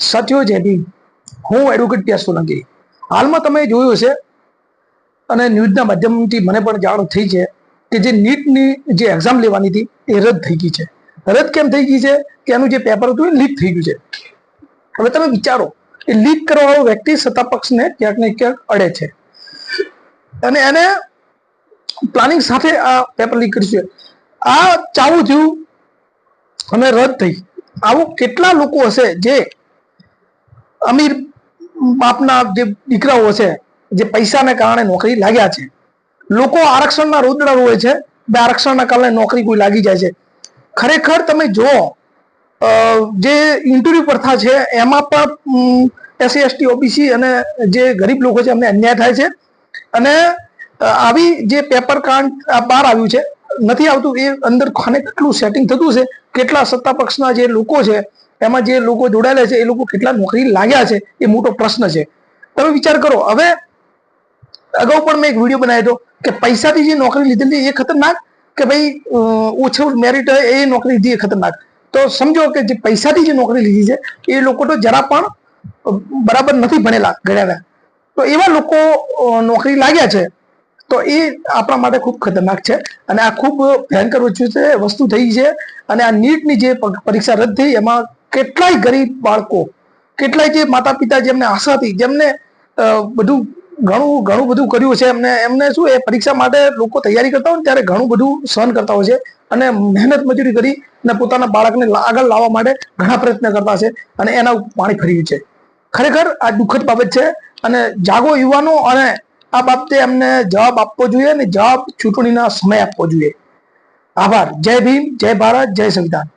સાથીઓ જય ભીમ, હું એડવોકેટ પીએસ સોલંકી. હાલમાં તમે જોયું હશે અને ન્યૂઝના માધ્યમથી મને પણ જાણ થઈ છે કે જે નીટની જે એક્ઝામ લેવાની હતી એ રદ થઈ ગઈ છે. રદ કેમ થઈ ગઈ છે કે એનું જે પેપર હતું એ લીક થઈ ગયું છે. હવે તમે વિચારો, એ લીક કરવાવાળો વ્યક્તિ સત્તા પક્ષને ક્યાંક ને ક્યાંક અડે છે અને એને પ્લાનિંગ સાથે આ પેપર લીક કર્યું છે. આ ચાલુ થયું અને રદ થઈ. આવું કેટલા લોકો હશે જે અમીર બાપના જે દીકરાઓ છે, જે પૈસાને કારણે નોકરી લાગ્યા છે. લોકો આરક્ષણના રોદડા રોવે છે, બે આરક્ષણના કારણે નોકરી કોઈ લાગી જાય છે. ખરેખર તમે જુઓ, જે ઇન્ટરવ્યુ પ્રથા છે એમાં પણ એસસી એસટી ઓબીસી અને જે ગરીબ લોકો છે એમને અન્યાય થાય છે. અને આવી જે પેપર કાંડ બહાર આવ્યું છે, નથી આવતું એ અંદર ખાને કેટલું સેટિંગ થતું છે, કેટલા સત્તા પક્ષના જે લોકો છે એમાં જે લોકો જોડાયેલા છે એ લોકો કેટલા નોકરી લાગ્યા છે એ મોટો પ્રશ્ન છે. તમે વિચાર કરો. હવે અગાઉ પણ મેં એક વિડીયો બનાવ્યો હતો કે પૈસાથી જે નોકરી લીધેલી એ ખતરનાક કે ભાઈ ઓછું મેરિટ હોય એ નોકરી લીધી એ ખતરનાક. તો સમજો કે જે પૈસાથી જે નોકરી લીધી છે એ લોકો તો જરા પણ બરાબર નથી ભણેલા ગણ્યા. તો એવા લોકો નોકરી લાગ્યા છે તો એ આપણા માટે ખૂબ ખતરનાક છે અને આ ખૂબ ભયંકર વસ્તુ થઈ છે. અને આ નીટની જે પરીક્ષા રદ થઈ એમાં કેટલાય ગરીબ બાળકો, કેટલાય જે માતા પિતા જેમને આશા હતી, જેમને બધું ઘણું બધું કર્યું છે, એમને શું એ પરીક્ષા માટે લોકો તૈયારી કરતા હોય ને ત્યારે ઘણું બધું સહન કરતા હોય છે અને મહેનત મજૂરી કરી અને પોતાના બાળકને આગળ લાવવા માટે ઘણા પ્રયત્ન કરતા છે અને એના પાણી ફર્યું છે. ખરેખર આ દુઃખદ બાબત છે અને જાગો યુવાનો અને આ બાબતે એમને જવાબ આપવો જોઈએ અને જવાબ ચૂંટણીના સમય આપવો જોઈએ. આભાર. જય ભીમ, જય ભારત, જય સંવિધાન.